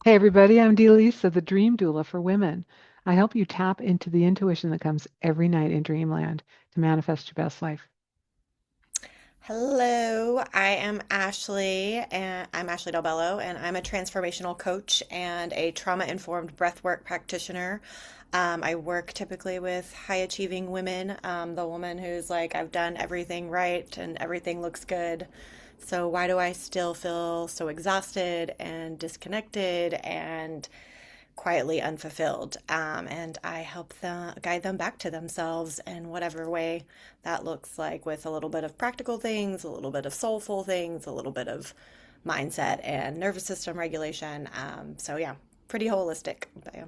Hey everybody, I'm Doula Disa, the Dream Doula for women. I help you tap into the intuition that comes every night in dreamland to manifest your best life. Hello, I am Ashley, and I'm Ashley Delbello, and I'm a transformational coach and a trauma-informed breathwork practitioner. I work typically with high-achieving women, the woman who's like, I've done everything right and everything looks good. So why do I still feel so exhausted and disconnected and quietly unfulfilled. And I help them guide them back to themselves in whatever way that looks like, with a little bit of practical things, a little bit of soulful things, a little bit of mindset and nervous system regulation. So yeah, pretty holistic. But yeah.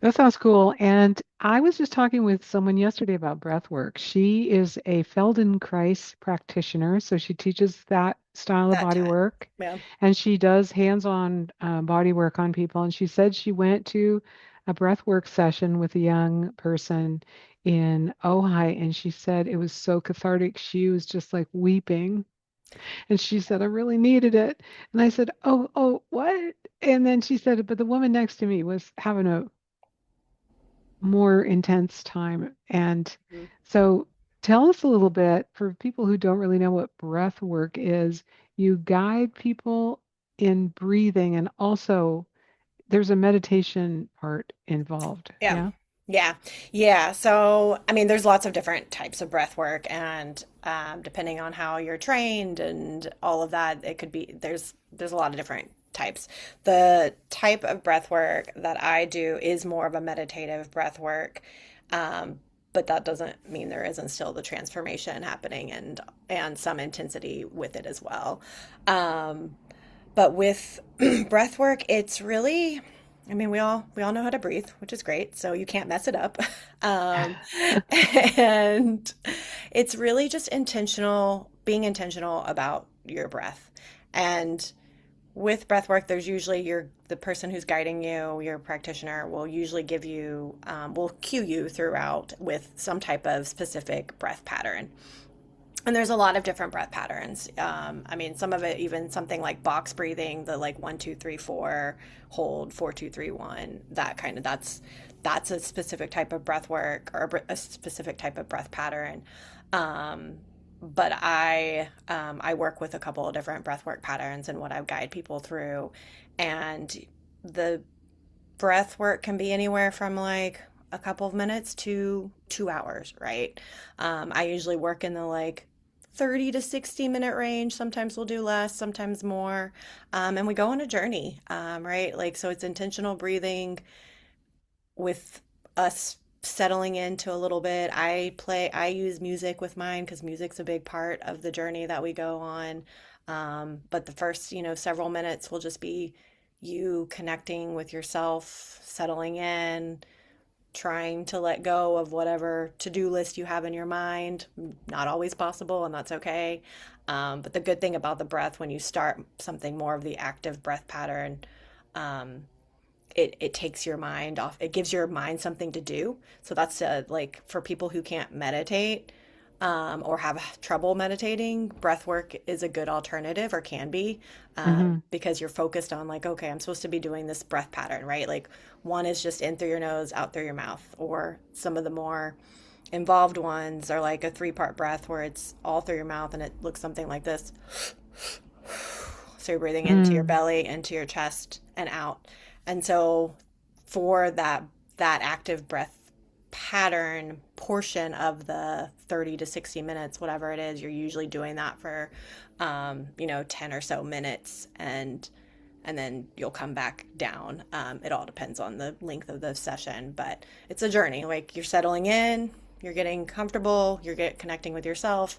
That sounds cool. And I was just talking with someone yesterday about breath work. She is a Feldenkrais practitioner, so she teaches that style of That body time. work, Yeah. and she does hands-on body work on people. And she said she went to a breath work session with a young person in Ojai, and she said it was so cathartic. She was just like weeping. And she said, I really needed it. And I said, what? And then she said, but the woman next to me was having a more intense time. And Mhm. so tell us a little bit for people who don't really know what breath work is. You guide people in breathing, and also there's a meditation part involved. Yeah. Yeah. Yeah. Yeah. So, I mean, there's lots of different types of breath work, and depending on how you're trained and all of that, it could be there's a lot of different types. The type of breath work that I do is more of a meditative breath work. But that doesn't mean there isn't still the transformation happening and some intensity with it as well. Um, but with breath work, it's really, I mean, we all know how to breathe, which is great, so you can't mess it up. Um, and it's really just intentional, being intentional about your breath. And with breath work, there's usually the person who's guiding you, your practitioner, will usually give you, will cue you throughout with some type of specific breath pattern. And there's a lot of different breath patterns. I mean, some of it, even something like box breathing, the like 1, 2, 3, 4, hold, 4, 2, 3, 1, that kind of, that's a specific type of breath work, or a specific type of breath pattern. Um, but I work with a couple of different breath work patterns and what I guide people through. And the breath work can be anywhere from like a couple of minutes to 2 hours, right? I usually work in the like 30 to 60-minute range. Sometimes we'll do less, sometimes more. And we go on a journey, right? Like, so it's intentional breathing with us settling into a little bit. I use music with mine because music's a big part of the journey that we go on. But the first, several minutes will just be you connecting with yourself, settling in, trying to let go of whatever to-do list you have in your mind. Not always possible, and that's okay. But the good thing about the breath, when you start something more of the active breath pattern, um, it takes your mind off. It gives your mind something to do. So that's like for people who can't meditate, or have trouble meditating, breath work is a good alternative, or can be, Hmm. because you're focused on like, okay, I'm supposed to be doing this breath pattern, right? Like one is just in through your nose, out through your mouth, or some of the more involved ones are like a three-part breath where it's all through your mouth and it looks something like this. So you're breathing into your Mm. belly, into your chest, and out. And so for that active breath pattern portion of the 30 to 60 minutes, whatever it is, you're usually doing that for 10 or so minutes, and then you'll come back down. It all depends on the length of the session, but it's a journey. Like, you're settling in, you're getting comfortable, connecting with yourself.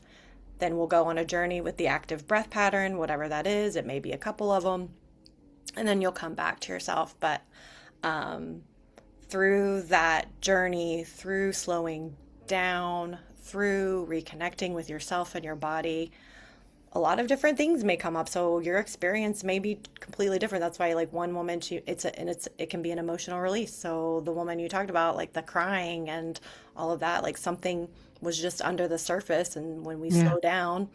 Then we'll go on a journey with the active breath pattern, whatever that is. It may be a couple of them, and then you'll come back to yourself. But um, through that journey, through slowing down, through reconnecting with yourself and your body, a lot of different things may come up. So your experience may be completely different. That's why, like, one woman, it can be an emotional release. So the woman you talked about, like the crying and all of that, like something was just under the surface, and when we Yeah. slow down,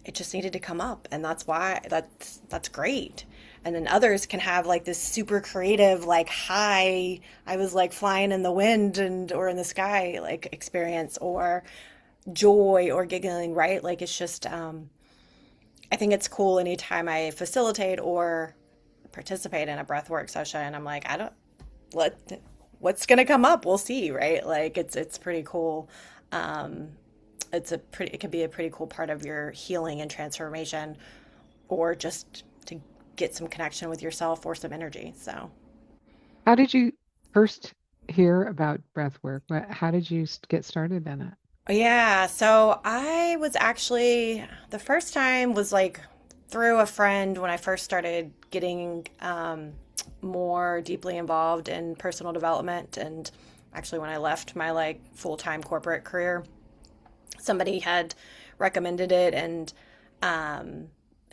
it just needed to come up, and that's why that's great. And then others can have like this super creative, like high, I was like flying in the wind and or in the sky like experience, or joy or giggling, right? Like it's just I think it's cool anytime I facilitate or participate in a breathwork session. I'm like, I don't let what's gonna come up, we'll see, right? Like it's pretty cool. Um, it can be a pretty cool part of your healing and transformation, or just to get some connection with yourself or some energy. So How did you first hear about breath work? How did you get started in it? yeah, so I was actually the first time was like through a friend when I first started getting more deeply involved in personal development, and actually when I left my like full-time corporate career, somebody had recommended it, and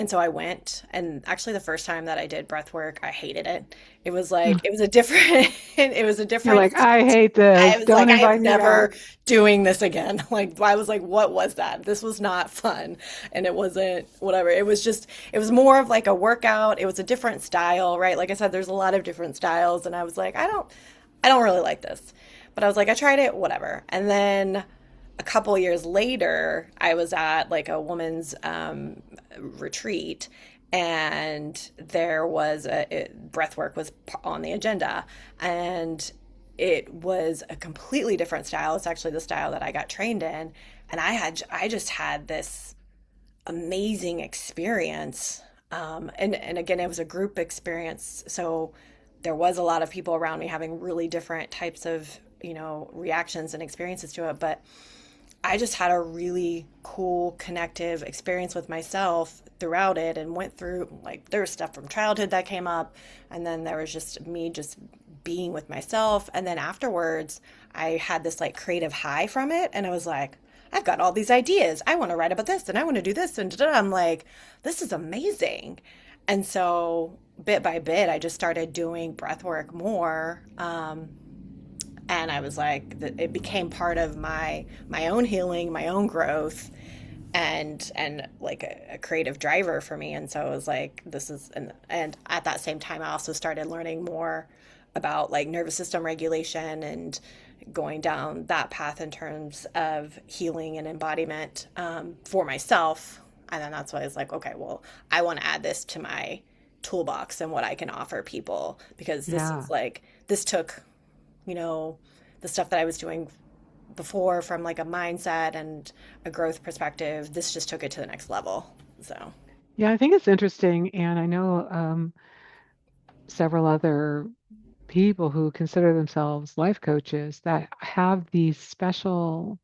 so I went. And actually the first time that I did breath work, I hated it. It was like it was a different it was a You're different like, I hate I this. was Don't like, I invite am me never back. doing this again. Like, I was like, what was that? This was not fun. And it wasn't whatever. It was just, it was more of like a workout. It was a different style, right? Like I said, there's a lot of different styles. And I was like, I don't really like this. But I was like, I tried it, whatever. And then a couple years later, I was at like a woman's retreat, and there was breath work was on the agenda, and it was a completely different style. It's actually the style that I got trained in, and I just had this amazing experience. And again, it was a group experience, so there was a lot of people around me having really different types of reactions and experiences to it. But I just had a really cool connective experience with myself throughout it, and went through like there was stuff from childhood that came up, and then there was just me just being with myself. And then afterwards I had this like creative high from it, and I was like, I've got all these ideas. I want to write about this and I want to do this and da-da. I'm like, this is amazing. And so bit by bit I just started doing breath work more. And I was like, it became part of my own healing, my own growth, and like a creative driver for me. And so it was like, this is, and at that same time I also started learning more about like nervous system regulation, and going down that path in terms of healing and embodiment, for myself. And then that's why I was like, okay, well, I want to add this to my toolbox and what I can offer people, because this Yeah. is like, this took, you know, the stuff that I was doing before from like a mindset and a growth perspective. This just took it to the next level. So, Yeah, I think it's interesting. And I know several other people who consider themselves life coaches that have these special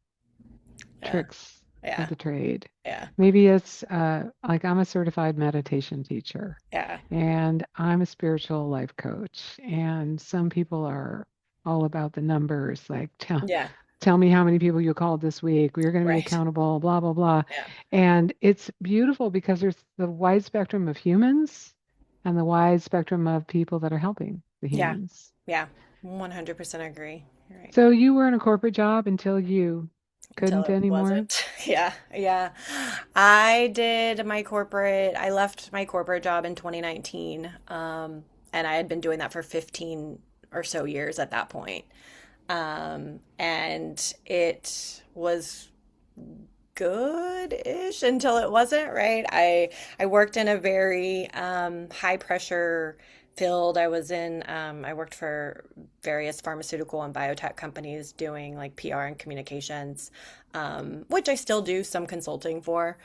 yeah, tricks of yeah, the trade. yeah, Maybe it's like I'm a certified meditation teacher yeah, and I'm a spiritual life coach. And some people are all about the numbers, like yeah, tell me how many people you called this week. We're going to be right. accountable, blah, blah, blah. Yeah, And it's beautiful because there's the wide spectrum of humans and the wide spectrum of people that are helping the yeah, humans. yeah. 100% agree. You're right. So you were in a corporate job until you Until couldn't it anymore? wasn't. Yeah, yeah. I left my corporate job in 2019. And I had been doing that for 15 or so years at that point. And it was good-ish until it wasn't, right? I worked in a very high pressure field. I worked for various pharmaceutical and biotech companies doing like PR and communications, which I still do some consulting for.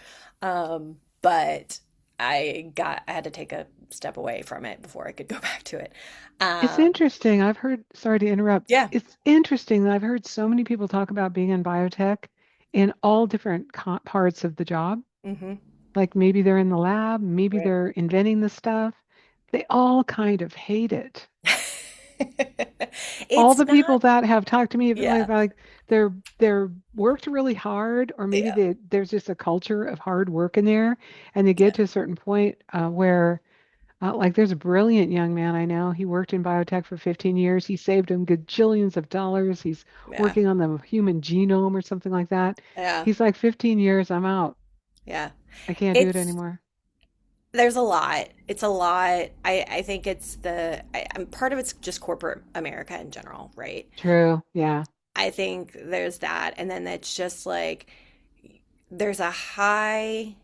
But I had to take a step away from it before I could go back to it. It's Um, interesting. I've heard, sorry to interrupt. yeah. It's interesting that I've heard so many people talk about being in biotech in all different parts of the job. Hmm. Like maybe they're in the lab, maybe Right. they're inventing the stuff. They all kind of hate it. All It's the not, people that have talked to me yeah, like they're worked really hard, or maybe yeah, there's just a culture of hard work in there, and they yeah, get to a certain point where like there's a brilliant young man I know. He worked in biotech for 15 years. He saved him gajillions of dollars. He's yeah, working on the human genome or something like that. yeah, He's like 15 years, I'm out. yeah. I can't do it It's anymore. There's a lot. It's a lot. I think I'm part of it's just corporate America in general, right? True. Yeah. I think there's that. And then it's just like there's a high,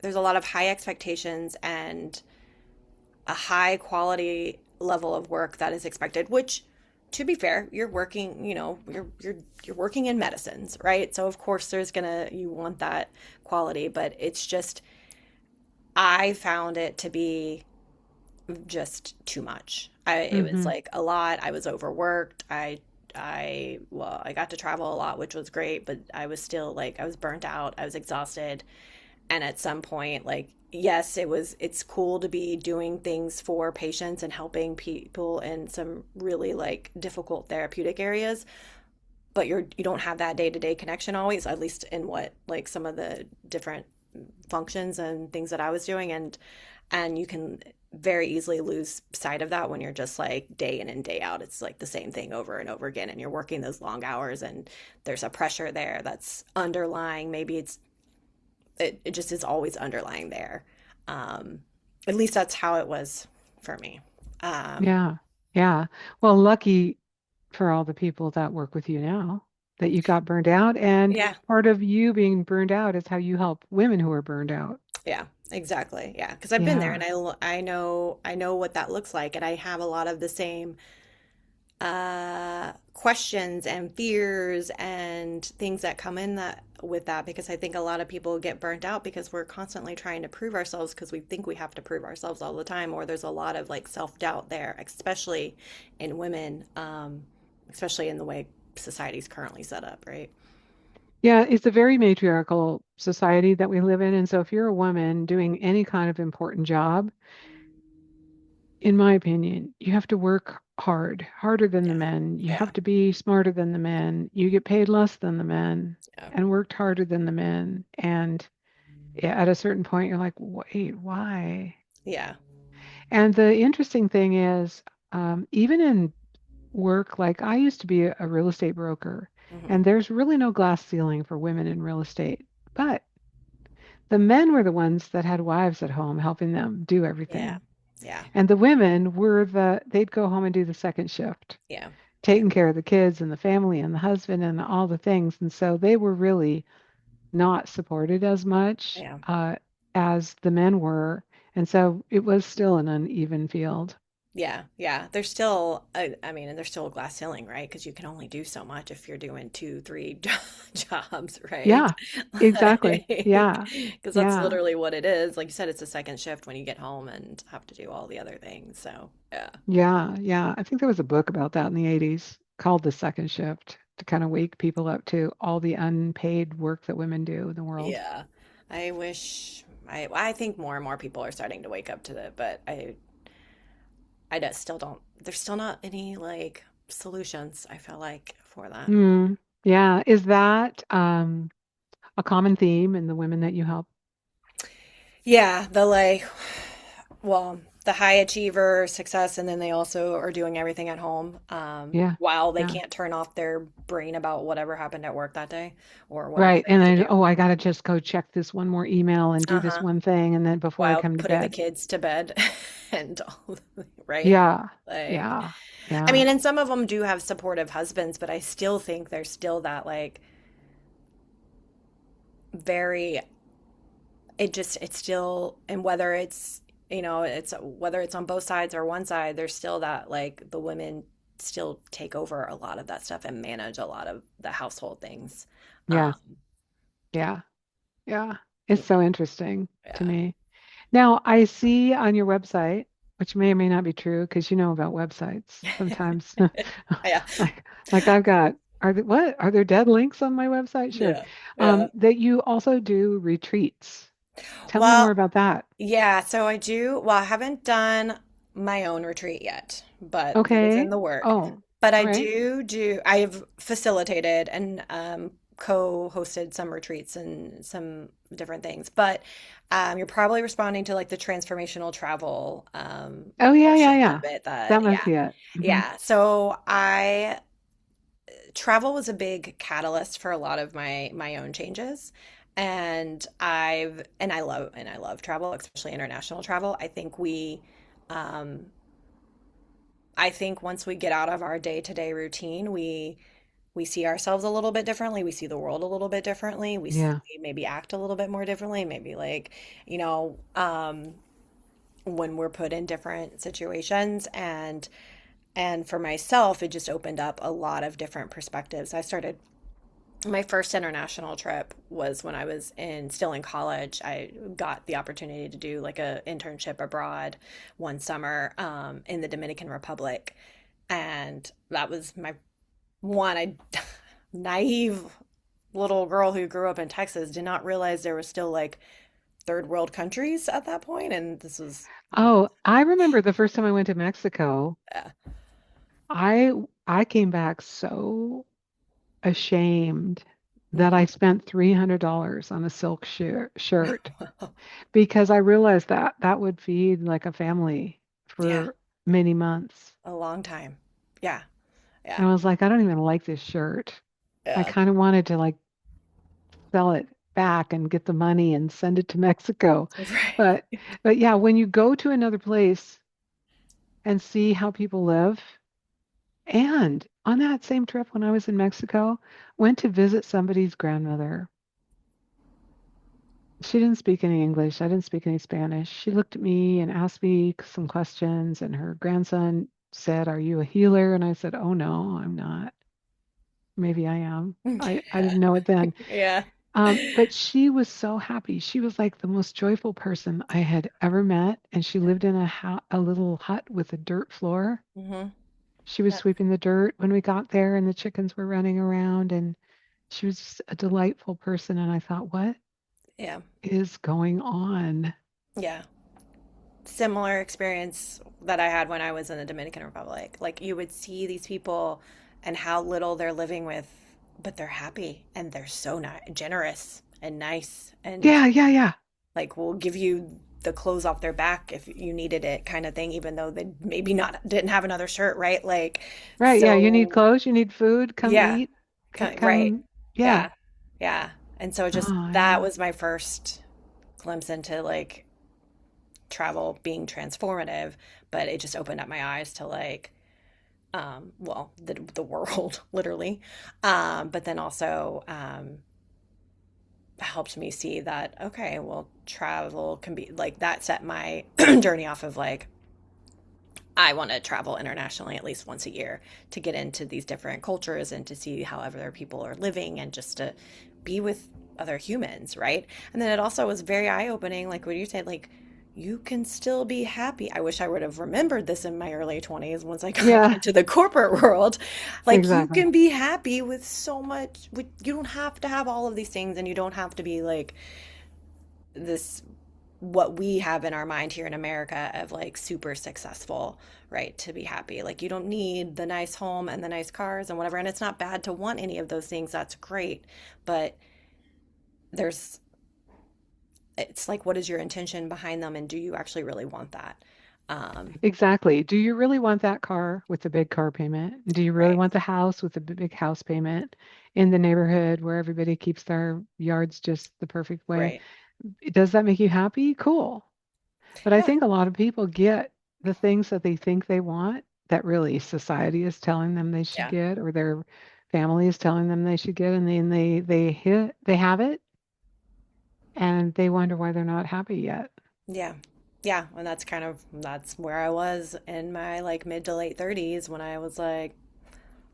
there's a lot of high expectations and a high quality level of work that is expected, which to be fair, you're working, you're working in medicines, right? So of course you want that quality, but it's just I found it to be just too much. It was Mm-hmm. like a lot. I was overworked. Well, I got to travel a lot, which was great, but I was still like, I was burnt out. I was exhausted. And at some point, like, yes, it's cool to be doing things for patients and helping people in some really like difficult therapeutic areas, but you don't have that day-to-day connection always, at least in what like some of the different functions and things that I was doing. And you can very easily lose sight of that when you're just like day in and day out. It's like the same thing over and over again, and you're working those long hours, and there's a pressure there that's underlying. Maybe it just is always underlying there. Um, at least that's how it was for me. Um, Yeah. Yeah. Well, lucky for all the people that work with you now that you got burned out. And yeah, part of you being burned out is how you help women who are burned out. yeah, exactly. Yeah, because I've been there, and Yeah. I know what that looks like, and I have a lot of the same questions and fears and things that come in that with that, because I think a lot of people get burnt out because we're constantly trying to prove ourselves because we think we have to prove ourselves all the time, or there's a lot of like self-doubt there, especially in women, especially in the way society's currently set up, right? Yeah. It's a very matriarchal society that we live in. And so if you're a woman doing any kind of important job, in my opinion, you have to work hard, harder than the Yeah. men. You Yeah. have to be smarter than the men. You get paid less than the men Yeah. and worked harder than the men. And yeah, at a certain point, you're like, wait, why? Yeah. And the interesting thing is, even in work, like I used to be a real estate broker, Hmm. and there's really no glass ceiling for women in real estate. But the men were the ones that had wives at home helping them do Yeah. everything. Yeah. And the women were they'd go home and do the second shift, Yeah. Yeah. taking care of the kids and the family and the husband and all the things. And so they were really not supported as much Yeah. as the men were. And so it was still an uneven field. Yeah, yeah. There's still, I mean, and there's still a glass ceiling, right? Because you can only do so much if you're doing two, three jobs, right? Yeah, exactly. Yeah, Because that's yeah, literally what it is. Like you said, it's a second shift when you get home and have to do all the other things. So, yeah. yeah, yeah. I think there was a book about that in the 80s called The Second Shift to kind of wake people up to all the unpaid work that women do in the world. Yeah. I think more and more people are starting to wake up to that, but I just still don't, there's still not any like solutions, I feel like, for that. Hmm. Yeah. Is that a common theme in the women that you help? Yeah, the like, well, the high achiever success, and then they also are doing everything at home, Yeah, while they yeah. can't turn off their brain about whatever happened at work that day or whatever Right. they And have to then, do. oh, I got to just go check this one more email and do this Uh-huh. one thing, and then before I While come to putting the bed. kids to bed and all, right? Yeah, Like, yeah, I yeah, mean, and some of them do have supportive husbands, but I still think there's still that like very it's still, and whether it's it's whether it's on both sides or one side, there's still that like the women still take over a lot of that stuff and manage a lot of the household things. yeah, um yeah, yeah. It's so interesting to yeah. me. Now, I see on your website, which may or may not be true because you know about websites sometimes. Yeah. Like I've got, are there dead links on my website? Sure. Yeah. Yeah. That you also do retreats. Tell me more Well, about that. yeah, so I do. Well, I haven't done my own retreat yet, but it is in Okay. the work. Oh, But all right. I've facilitated and co-hosted some retreats and some different things. But you're probably responding to like the transformational travel Oh, yeah, yeah, portion yeah. of it. That That, must yeah, be it. yeah. So travel was a big catalyst for a lot of my own changes. And I love travel, especially international travel. Um I think once we get out of our day-to-day routine, we see ourselves a little bit differently. We see the world a little bit differently. Yeah. We maybe act a little bit more differently. Maybe like, you know, when we're put in different situations, and for myself, it just opened up a lot of different perspectives. I started My first international trip was when I was still in college. I got the opportunity to do like a internship abroad one summer in the Dominican Republic, and that was my one. I naive little girl who grew up in Texas did not realize there was still like third world countries at that point, and this was Oh, I remember the first time I went to Mexico. uh, I I came back so ashamed that mhm. I spent $300 on a silk shirt because I realized that that would feed like a family Yeah, for many months. a long time. Yeah, And yeah, I was like, I don't even like this shirt. I yeah. kind of wanted to like sell it back and get the money and send it to Mexico. But Right. but yeah, when you go to another place and see how people live, and on that same trip when I was in Mexico, went to visit somebody's grandmother. She didn't speak any English. I didn't speak any Spanish. She looked at me and asked me some questions, and her grandson said, "Are you a healer?" And I said, "Oh no, I'm not. Maybe I am." I Yeah. didn't know it then. Yeah. But she was so happy. She was like the most joyful person I had ever met, and she lived in a little hut with a dirt floor. Hmm. She was That's, sweeping the dirt when we got there, and the chickens were running around, and she was just a delightful person. And I thought, what yeah. is going on? Yeah. Similar experience that I had when I was in the Dominican Republic. Like you would see these people and how little they're living with, but they're happy and they're so generous and nice and Yeah, yeah, yeah. like will give you the clothes off their back if you needed it kind of thing, even though they maybe not didn't have another shirt, right? Like Right. Yeah. You need so clothes, you need food, come yeah, eat. right. Come. Yeah. Yeah. Yeah. And so just Oh, that yeah. was my first glimpse into like travel being transformative, but it just opened up my eyes to like well, the world literally. But then also helped me see that okay, well, travel can be like that set my journey off of like I want to travel internationally at least once a year to get into these different cultures and to see how other people are living and just to be with other humans, right? And then it also was very eye-opening, like what you said, like you can still be happy. I wish I would have remembered this in my early 20s once I got Yeah. into the corporate world. Like you Exactly. can be happy with so much. You don't have to have all of these things and you don't have to be like this what we have in our mind here in America of like super successful, right? To be happy. Like you don't need the nice home and the nice cars and whatever. And it's not bad to want any of those things. That's great. But there's, it's like, what is your intention behind them? And do you actually really want that? Um, Exactly. Do you really want that car with the big car payment? Do you really right. want the house with the big house payment in the neighborhood where everybody keeps their yards just the perfect way? Right. Does that make you happy? Cool. But I Yeah. think a lot of people get the things that they think they want that really society is telling them they should Yeah. get or their family is telling them they should get, and then they have it and they wonder why they're not happy yet. Yeah. Yeah. And that's kind of, that's where I was in my like mid to late 30s when I was like,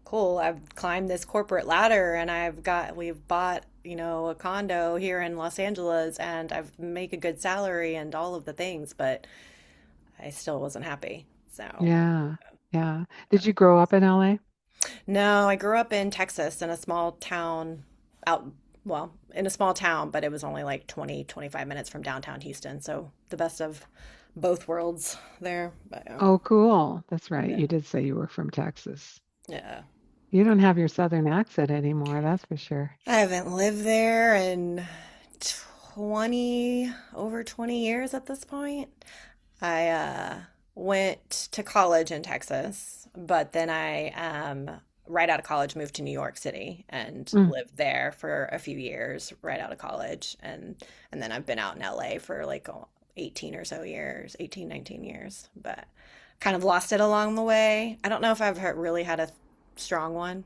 cool, I've climbed this corporate ladder and we've bought, you know, a condo here in Los Angeles and I've make a good salary and all of the things, but I still wasn't happy. So, Yeah. Yeah. Did you grow up in LA? no, I grew up in Texas in a small town out, well, in a small town, but it was only like 25 minutes from downtown Houston. So the best of both worlds there. But Oh, cool. That's right. yeah. You did say you were from Texas. Yeah. You don't have your southern accent anymore, that's for sure. I haven't lived there in over 20 years at this point. I went to college in Texas, but then I right out of college, moved to New York City and Mm. lived there for a few years right out of college. And then I've been out in LA for like 18 or so years, 18, 19 years, but kind of lost it along the way. I don't know if I've really had a strong one.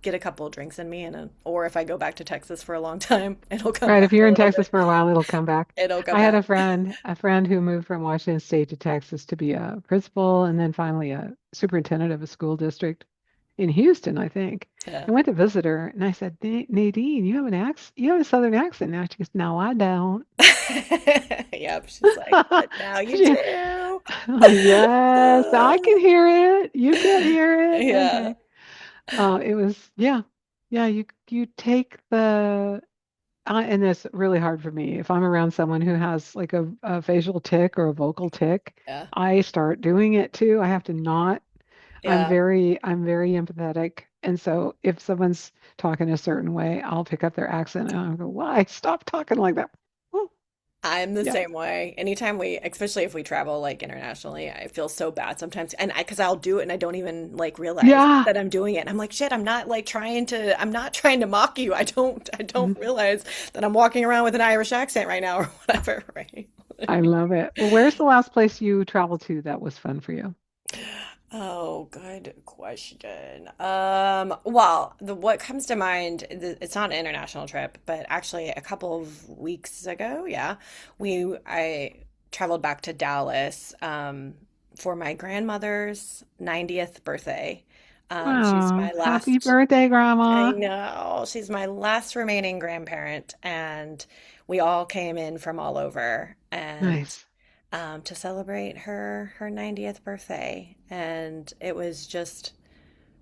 Get a couple of drinks in me, or if I go back to Texas for a long time, it'll come Right. If back you're a in little Texas bit. for a while, it'll come back. It'll come I had back. a friend who moved from Washington State to Texas to be a principal and then finally a superintendent of a school district in Houston, I think. Yeah. I went to visit her and I said, Nadine, you have an accent, you have a Southern accent now. She goes, no, I don't. Yep. She's like, but now you She, do. yes, I can hear it. You can't hear it. Yeah. Okay. It was, yeah. Yeah, you take the and it's really hard for me. If I'm around someone who has like a facial tic or a vocal tic, Yeah. I start doing it too. I have to not. Yeah. I'm very empathetic. And so if someone's talking a certain way, I'll pick up their accent and I'll go, why? Stop talking like that. Oh, I'm the yeah. same way. Anytime especially if we travel like internationally, I feel so bad sometimes. And because I'll do it and I don't even like realize Yeah. that I'm doing it. And I'm like, shit, I'm not trying to mock you. I don't Mhm. realize that I'm walking around with an Irish accent right now or whatever, right? I love it. Well, where's the last place you traveled to that was fun for you? Oh, good question. Well, what comes to mind, it's not an international trip, but actually a couple of weeks ago, yeah, I traveled back to Dallas, for my grandmother's 90th birthday. She's Oh, my happy last, birthday, I Grandma. know, she's my last remaining grandparent, and we all came in from all over, and Nice. to celebrate her 90th birthday. And it was just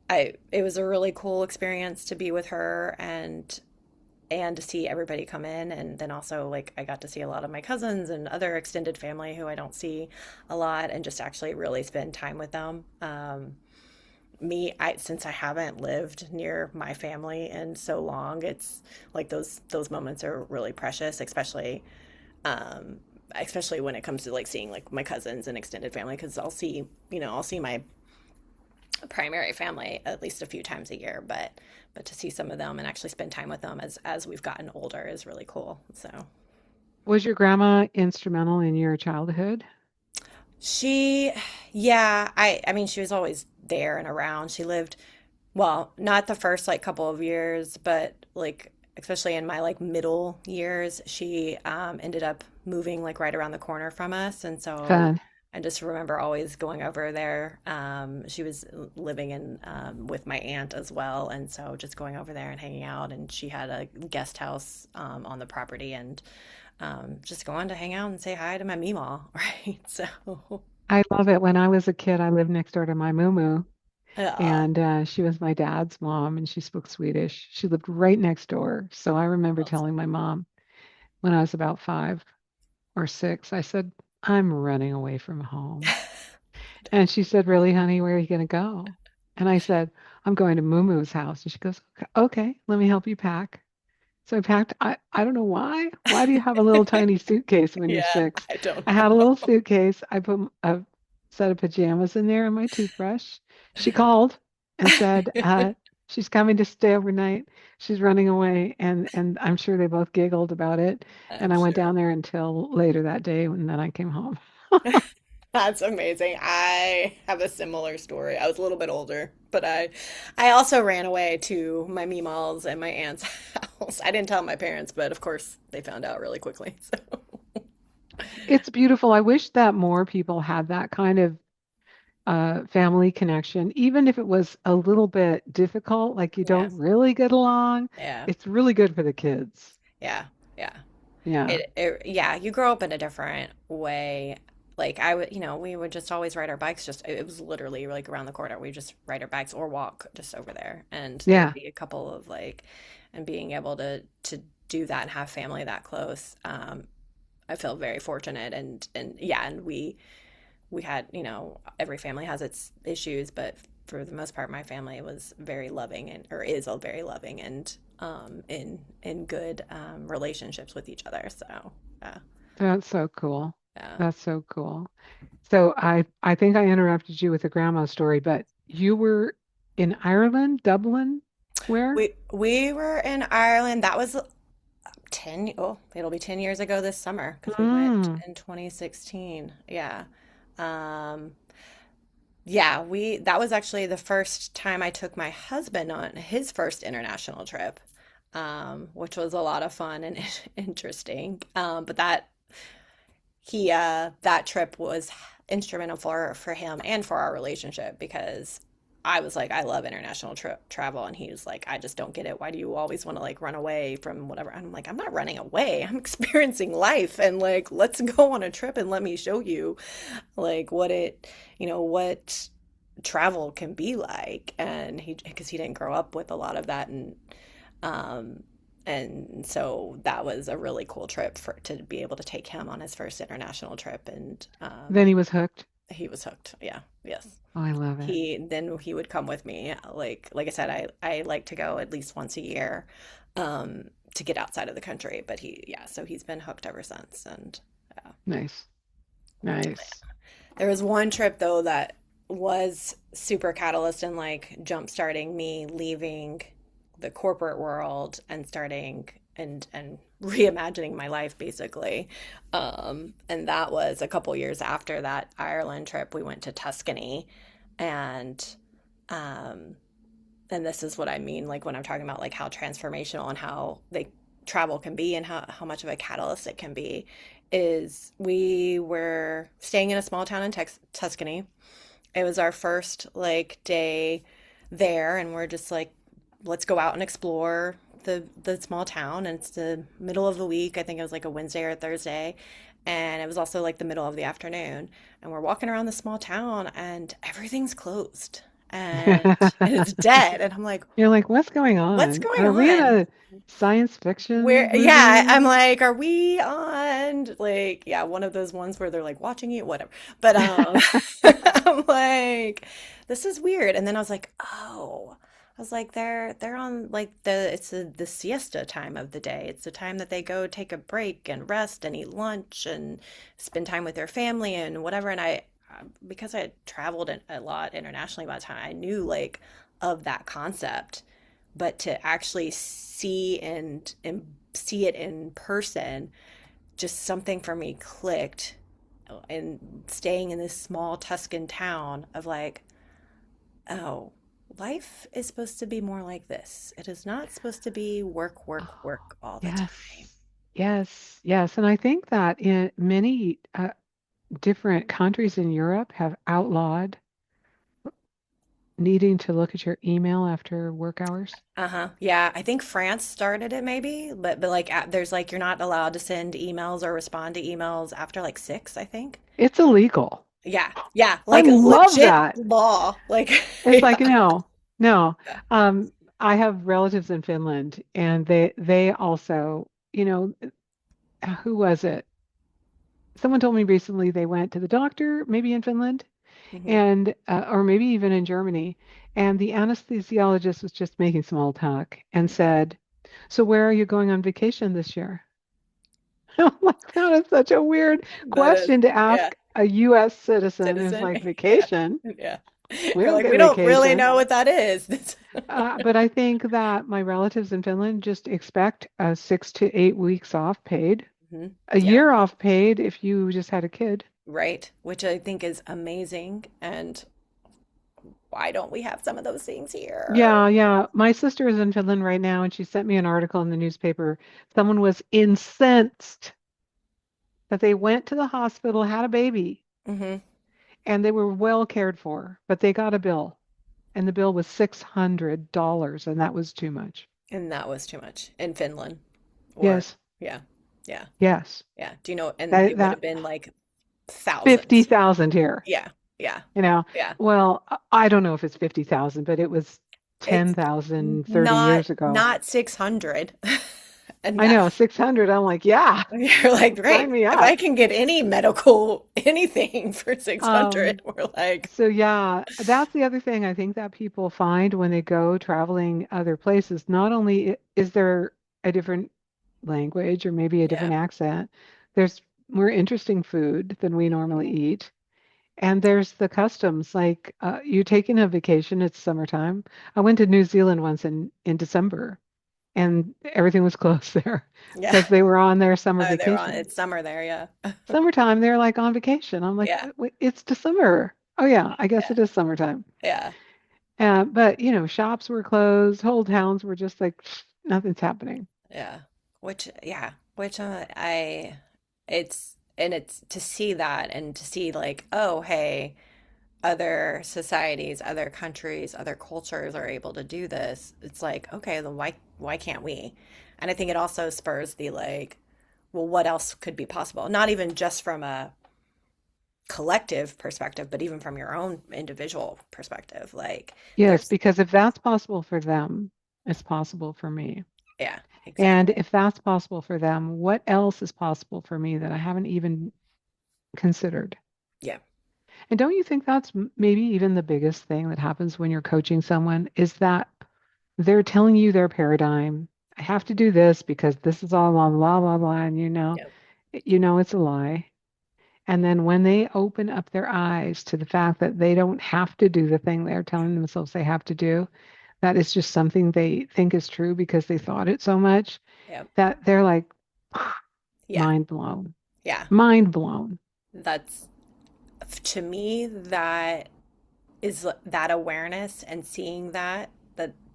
it was a really cool experience to be with her and to see everybody come in, and then also like I got to see a lot of my cousins and other extended family who I don't see a lot, and just actually really spend time with them. Since I haven't lived near my family in so long, it's like those moments are really precious, um, especially when it comes to like seeing like my cousins and extended family, because I'll see my primary family at least a few times a year, but to see some of them and actually spend time with them as we've gotten older is really cool. So Was your grandma instrumental in your childhood? she, yeah, I mean she was always there and around. She lived, well, not the first like couple of years, but like especially in my like middle years, she ended up moving like right around the corner from us, and so Fun. I just remember always going over there. She was living in with my aunt as well, and so just going over there and hanging out. And she had a guest house on the property, and just going to hang out and say hi to my Meemaw, right? So, I love it. When I was a kid, I lived next door to my moo yeah, and she was my dad's mom, and she spoke Swedish. She lived right next door. So I remember telling my mom when I was about 5 or 6, I said, I'm running away from home. And she said, really, honey, where are you going to go? And I said, I'm going to Moo house. And she goes, okay, let me help you pack. So I packed, I don't know why. Why do you have a little tiny suitcase when you're yeah, 6? I don't I had a little suitcase. I put a set of pajamas in there and my toothbrush. She called and said, know. she's coming to stay overnight. She's running away. And I'm sure they both giggled about it. I'm And I went sure. down there until later that day and then I came home. That's amazing. I have a similar story. I was a little bit older, but I also ran away to my Meemaw's and my aunt's house. I didn't tell my parents, but of course they found out really quickly. So It's beautiful. I wish that more people had that kind of family connection, even if it was a little bit difficult, like you yeah, don't really get along. yeah, It's really good for the kids. yeah, yeah. Yeah. Yeah, you grow up in a different way. Like I would, we would just always ride our bikes. Just it was literally like around the corner. We just ride our bikes or walk just over there, and there'd Yeah. be a couple of like, and being able to do that and have family that close. I feel very fortunate, and yeah, and we had, every family has its issues, but for the most part, my family was very loving and or is all very loving and in good relationships with each other. So yeah, That's so cool. yeah. That's so cool. So I think I interrupted you with the grandma story, but you were In Ireland, Dublin, where? We were in Ireland. That was 10, oh, it'll be 10 years ago this summer because we went Mm, in 2016. Yeah. Um, yeah, that was actually the first time I took my husband on his first international trip, which was a lot of fun and interesting. But that trip was instrumental for him and for our relationship because I was like, I love international travel, and he was like, I just don't get it. Why do you always want to like run away from whatever? And I'm like, I'm not running away. I'm experiencing life, and like, let's go on a trip and let me show you, like, what travel can be like. And because he didn't grow up with a lot of that, um, and so that was a really cool trip to be able to take him on his first international trip, and then he was hooked. he was hooked. Yeah, yes. Oh, I love it. He would come with me. Like I said, I like to go at least once a year, to get outside of the country. But so he's been hooked ever since. And Nice. Nice. there was one trip though that was super catalyst and like jump starting me leaving the corporate world and starting and reimagining my life basically. And that was a couple years after that Ireland trip. We went to Tuscany, and um and this is what I mean like when I'm talking about like how transformational and how they travel can be and how much of a catalyst it can be is we were staying in a small town in Tuscany. It was our first like day there, and we're just like, let's go out and explore the small town. And it's the middle of the week. I think it was like a Wednesday or a Thursday, and it was also like the middle of the afternoon. And we're walking around the small town, and everything's closed, and it's dead. And I'm like, You're like, what's going what's on? going Are we in on? a science fiction Where, yeah, I'm movie? like, are we on like, yeah, one of those ones where they're like watching you, whatever. But I'm like, this is weird. And then I was like, oh, I was like, they're on like the siesta time of the day. It's the time that they go take a break and rest and eat lunch and spend time with their family and whatever. And because I had traveled a lot internationally by the time, I knew like of that concept, but to actually see and see it in person, just something for me clicked. And staying in this small Tuscan town of like, oh, life is supposed to be more like this. It is not supposed to be work, Oh, work, work all the time. yes. Yes. Yes. And I think that in many different countries in Europe have outlawed needing to look at your email after work hours. Uh-huh. Yeah, I think France started it maybe, but like there's like you're not allowed to send emails or respond to emails after like 6, I think. It's illegal. Yeah. Yeah, I like love legit that. law. Like It's yeah. like, no, no. Yeah. I have relatives in Finland, and they also, who was it? Someone told me recently they went to the doctor, maybe in Finland, Hmm. and or maybe even in Germany, and the anesthesiologist was just making small talk and said, "So where are you going on vacation this year?" I'm like, that is such a weird That is, question to yeah. ask a U.S. citizen. It's Citizen. like Yeah. vacation. Yeah. We We're don't like, get we don't really vacation. know what that is. But I think that my relatives in Finland just expect 6 to 8 weeks off paid, Hmm. a Yeah. year off paid if you just had a kid. Right. Which I think is amazing. And why don't we have some of those things here? Yeah, yeah. My sister is in Finland right now, and she sent me an article in the newspaper. Someone was incensed that they went to the hospital, had a baby, Hmm. and they were well cared for, but they got a bill, and the bill was $600, and that was too much. And that was too much in Finland. Or, Yes, yeah. Yeah. yes. Yeah. Do you know? And That it would that have been like thousands. 50,000 here. Yeah. Yeah. You know, Yeah. well, I don't know if it's 50,000, but it was It's 10,000 30 not years ago. not 600. And I that know, 600. I'm like, yeah, you're like, sign great. me If I up. can get any medical anything for 600, Um, we're like, so yeah, that's the other thing I think that people find when they go traveling other places. Not only is there a different language or maybe a yeah. different accent, there's more interesting food than we normally eat. And there's the customs, like you taking a vacation, it's summertime. I went to New Zealand once in December, and everything was closed there Yeah. because they were on their summer Oh, they're on. vacation. It's summer there. Yeah. Summertime, they're like on vacation. I'm like, Yeah. Wait, it's December. Oh yeah, I guess Yeah. it is summertime. Yeah. But shops were closed, whole towns were just like nothing's happening. Yeah. Which it's to see that and to see like, oh, hey, other societies, other countries, other cultures are able to do this. It's like, okay, then why can't we? And I think it also spurs the like, well, what else could be possible? Not even just from a collective perspective, but even from your own individual perspective. Like Yes, there's because if that's possible for them, it's possible for me. yeah, And exactly. if that's possible for them, what else is possible for me that I haven't even considered? Yeah. And don't you think that's maybe even the biggest thing that happens when you're coaching someone is that they're telling you their paradigm. I have to do this because this is all blah blah blah blah, and Yeah. it's a lie. And then when they open up their eyes to the fact that they don't have to do the thing they're telling themselves they have to do, that is just something they think is true because they thought it so much Yeah. that they're like Yeah. mind blown, Yeah. mind blown. That's to me that is that awareness and seeing that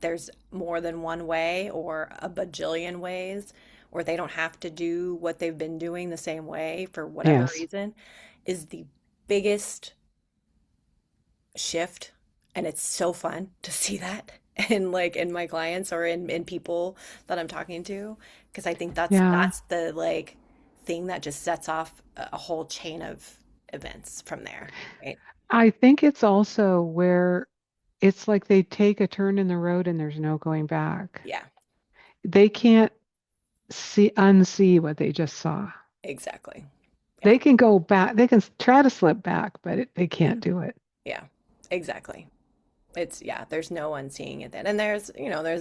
there's more than one way or a bajillion ways, or they don't have to do what they've been doing the same way for whatever Yes. reason, is the biggest shift. And it's so fun to see that in like in my clients or in people that I'm talking to, because I think that's Yeah. that's the like thing that just sets off a whole chain of events from there, right? I think it's also where it's like they take a turn in the road and there's no going back. Yeah, They can't unsee what they just saw. exactly. Yeah. They can go back, they can try to slip back, but they Yeah. can't do it. Yeah, exactly. It's yeah, there's no one seeing it then. And there's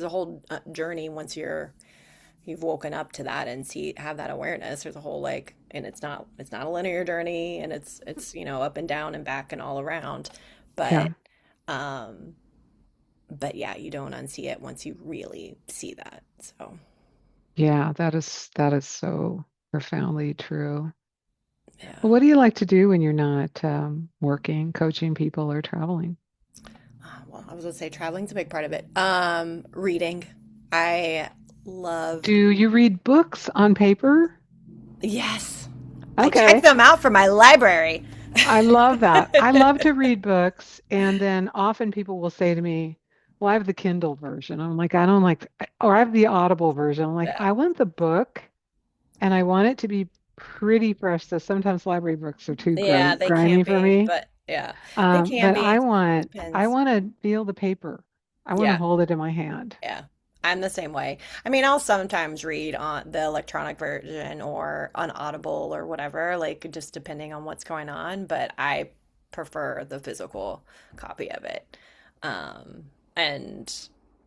a whole journey once you've woken up to that and see have that awareness. There's a whole like and it's not a linear journey and it's up and down and back and all around. Yeah. But um but yeah, you don't unsee it once you really see that. So, Yeah, that is so profoundly true. yeah. Well, what do you like to do when you're not working, coaching people, or traveling? Well, I was gonna say traveling's a big part of it. Reading. I love Do you read books on paper? yes. I checked Okay. them out for my library. I love that. I love to read books, and then often people will say to me, "Well, I have the Kindle version." I'm like, I don't like, or I have the Audible version. I'm like, Yeah. I want the book, and I want it to be pretty fresh. So sometimes library books are too Yeah, they can grimy for be, me. but yeah, they can But be. I It want, I depends. want to feel the paper. I want to Yeah, hold it in my hand. yeah. I'm the same way. I mean, I'll sometimes read on the electronic version or on Audible or whatever, like just depending on what's going on, but I prefer the physical copy of it. And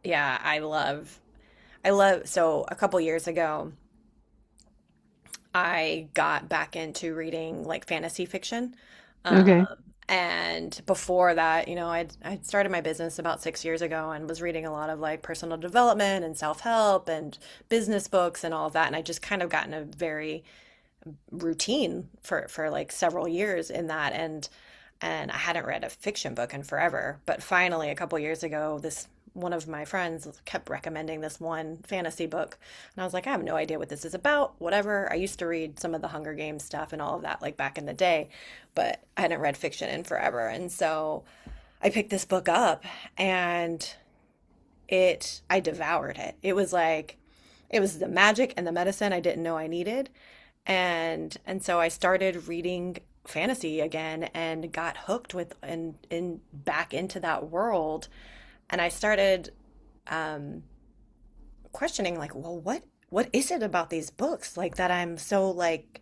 yeah, so a couple years ago, I got back into reading like fantasy fiction. Um, Okay. and before that, I'd started my business about 6 years ago and was reading a lot of like personal development and self-help and business books and all of that. And I just kind of got in a very routine for like several years in that. And I hadn't read a fiction book in forever. But finally, a couple years ago, this one of my friends kept recommending this one fantasy book. And I was like, I have no idea what this is about, whatever. I used to read some of the Hunger Games stuff and all of that, like back in the day, but I hadn't read fiction in forever. And so I picked this book up and I devoured it. It was the magic and the medicine I didn't know I needed. And so I started reading fantasy again and got hooked with and back into that world. And I started um, questioning like, well, what is it about these books like that I'm so like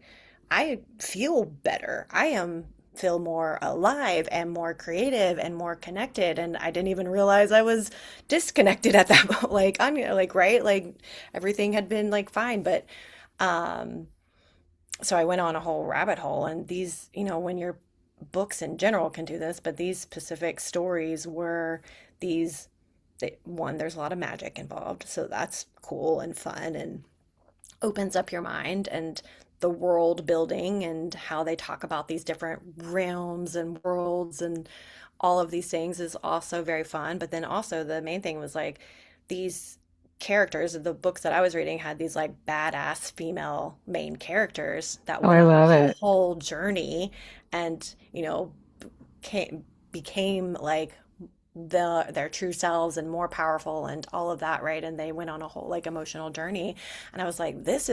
I feel better. I am feel more alive and more creative and more connected and I didn't even realize I was disconnected at that point. Like I'm like right like everything had been like fine but um so I went on a whole rabbit hole and these, when you're books in general can do this, but these specific stories were these one, there's a lot of magic involved, so that's cool and fun and opens up your mind, and the world building and how they talk about these different realms and worlds and all of these things is also very fun. But then also the main thing was like these characters, the books that I was reading had these like badass female main characters that Oh, went I on a love it. whole journey and, became like their true selves and more powerful and all of that, right? And they went on a whole like emotional journey. And I was like, this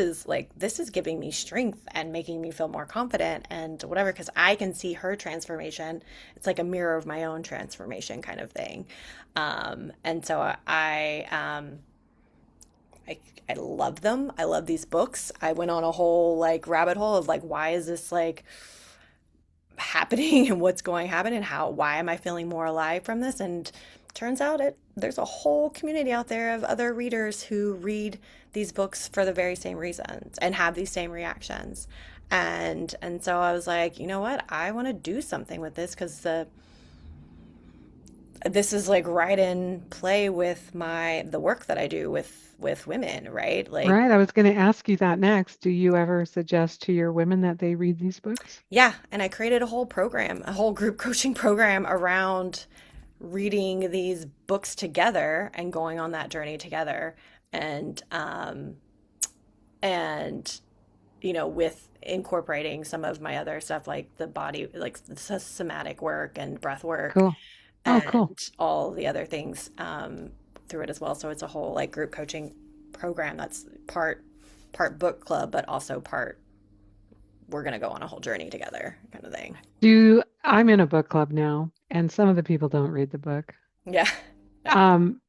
is giving me strength and making me feel more confident and whatever, because I can see her transformation. It's like a mirror of my own transformation kind of thing. And so I I love them. I love these books. I went on a whole like rabbit hole of like, why is this like happening and what's going to happen and how why am I feeling more alive from this? And turns out there's a whole community out there of other readers who read these books for the very same reasons and have these same reactions. And so I was like, you know what? I want to do something with this because the this is like right in play with the work that I do with women, right? Like, Right. I was going to ask you that next. Do you ever suggest to your women that they read these books? yeah, and I created a whole program, a whole group coaching program around reading these books together and going on that journey together. And and with incorporating some of my other stuff like the body, like the somatic work and breath work Cool. Oh, cool. and all the other things through it as well. So it's a whole like group coaching program that's part book club, but also part we're gonna go on a whole journey together kind of thing. I'm in a book club now, and some of the people don't read the book. Yeah. Yeah. Um,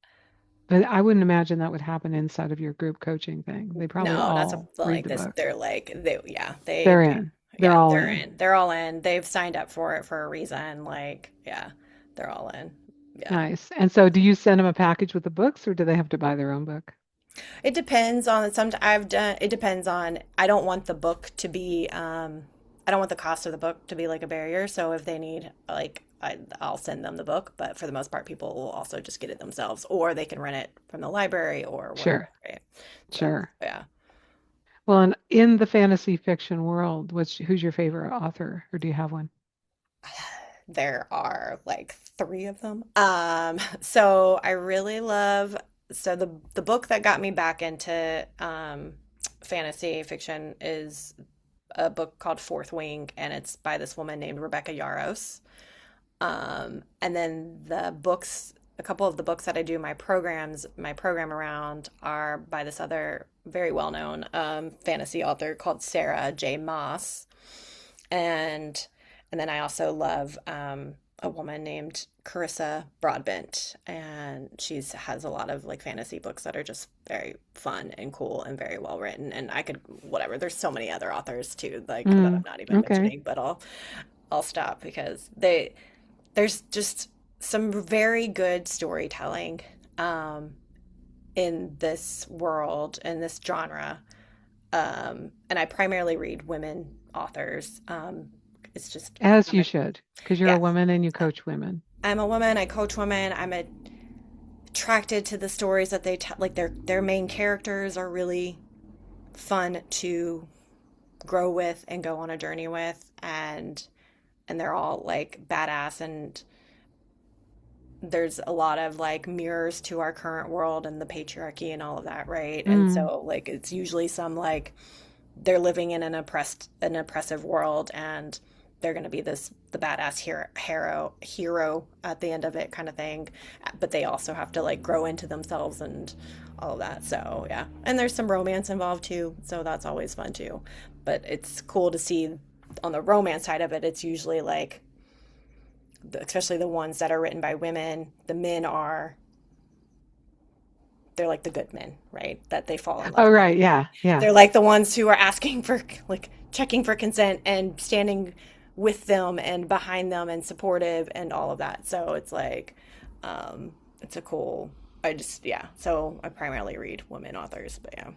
but I wouldn't imagine that would happen inside of your group coaching thing. They probably No, that's all read like the this. book. They're like they, yeah, They're in. They're yeah, all they're in. in. They're all in. They've signed up for it for a reason. Like, yeah, they're all in. Yeah. Nice. And so do you send them a package with the books or do they have to buy their own book? It depends on some I've done it depends on I don't want the book to be I don't want the cost of the book to be like a barrier. So if they need like I'll send them the book, but for the most part people will also just get it themselves or they can rent it from the library or whatever, Sure. right? So, Sure. yeah. Well, and in the fantasy fiction world, who's your favorite author or do you have one? There are like three of them. So I really love so the book that got me back into fantasy fiction is a book called Fourth Wing, and it's by this woman named Rebecca Yarros. And then a couple of the books that I do my program around are by this other very well-known fantasy author called Sarah J. Maas. And and then I also love a woman named Carissa Broadbent, and she's has a lot of like fantasy books that are just very fun and cool and very well written. And I could whatever. There's so many other authors too, like that I'm Mm, not even okay. mentioning, but I'll stop because there's just some very good storytelling um, in this world in this genre. And I primarily read women authors. It's just As I'm you a, should, because you're a yeah, woman and you coach women. I'm a woman. I coach women. Attracted to the stories that they tell. Like their main characters are really fun to grow with and go on a journey with, and they're all like badass. And there's a lot of like mirrors to our current world and the patriarchy and all of that, right? And Mm, so like it's usually some like they're living in an oppressive world and they're going to be the badass hero at the end of it kind of thing, but they also have to like grow into themselves and all of that. So yeah, and there's some romance involved too, so that's always fun too. But it's cool to see on the romance side of it, it's usually like especially the ones that are written by women, the men are they're like the good men, right, that they fall in love oh, with. right. Yeah. Yeah. They're like the ones who are asking for like checking for consent and standing with them and behind them and supportive and all of that. So it's like it's a cool I just yeah. So I primarily read women authors, but yeah.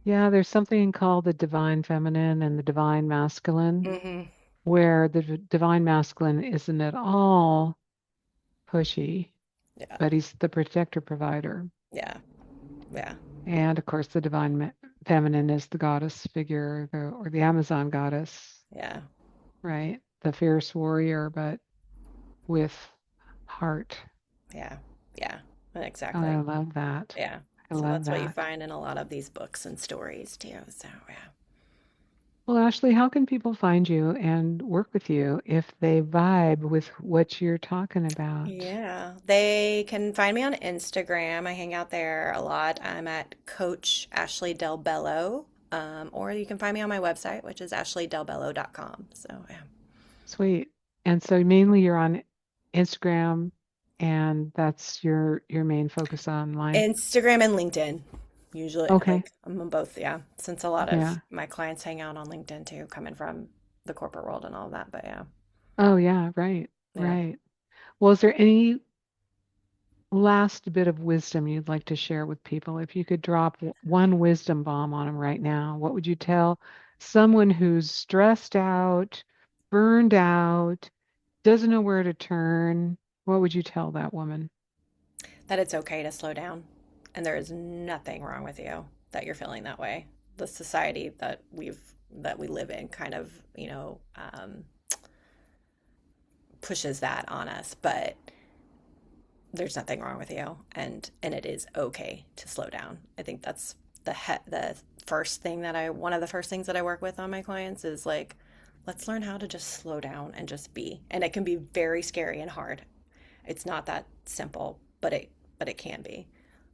Yeah. There's something called the divine feminine and the divine masculine. Hmm. where the divine masculine isn't at all pushy, Yeah. but he's the protector provider. Yeah. Yeah. And of course, the feminine is the goddess figure, or the Amazon goddess, Yeah. right? The fierce warrior, but with heart. Yeah. Yeah. Oh, I Exactly. love that. Yeah. I So love that's what you that. find in a lot of these books and stories too. So yeah. Well, Ashley, how can people find you and work with you if they vibe with what you're talking about? Yeah, they can find me on Instagram. I hang out there a lot. I'm at Coach Ashley Delbello, or you can find me on my website, which is ashleydelbello.com. So yeah, Sweet. And so mainly you're on Instagram and that's your main focus online. Instagram and LinkedIn. Usually, Okay. like I'm on both. Yeah, since a lot of Yeah. my clients hang out on LinkedIn too, coming from the corporate world and all that. But yeah, Oh, yeah, right. yeah. Right. Well, is there any last bit of wisdom you'd like to share with people? If you could drop one wisdom bomb on them right now, what would you tell someone who's stressed out, burned out, doesn't know where to turn? What would you tell that woman? That it's okay to slow down, and there is nothing wrong with you that you're feeling that way. The society that we live in kind of, pushes that on us, but there's nothing wrong with you, and it is okay to slow down. I think that's the first thing that I one of the first things that I work with on my clients is like, let's learn how to just slow down and just be. And it can be very scary and hard. It's not that simple, but it can be.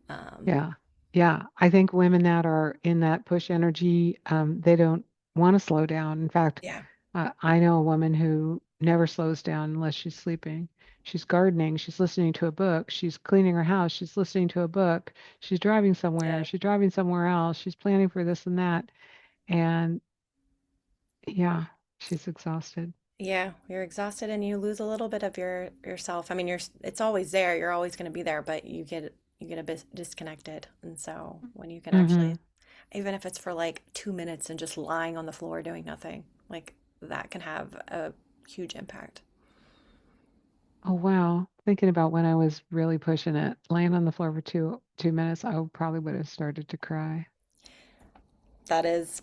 Um, Yeah. Yeah. I think women that are in that push energy, they don't want to slow down. In fact, yeah, I know a woman who never slows down unless she's sleeping. She's gardening, she's listening to a book, she's cleaning her house, she's listening to a book, yeah, she's driving somewhere else, she's planning for this and that. And yeah, she's exhausted. yeah. You're exhausted and you lose a little bit of yourself. I mean, it's always there. You're always going to be there, but you get a bit disconnected. And so when you can Hmm. actually, even if it's for like 2 minutes and just lying on the floor doing nothing, like that can have a huge impact. Oh wow. Thinking about when I was really pushing it, laying on the floor for two minutes, I probably would have started to cry. That is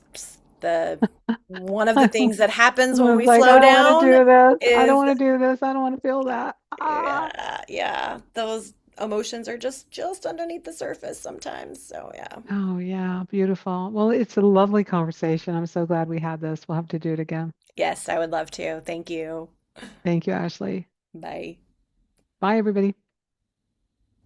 the one of the I things that happens when was we like, slow I don't want to down do this. I don't is, want to do this. I don't want to feel that. Ah. yeah, yeah, those emotions are just underneath the surface sometimes. So yeah. Oh, yeah. Beautiful. Well, it's a lovely conversation. I'm so glad we had this. We'll have to do it again. Yes, I would love to. Thank you. Thank you, Ashley. Bye. Bye, everybody.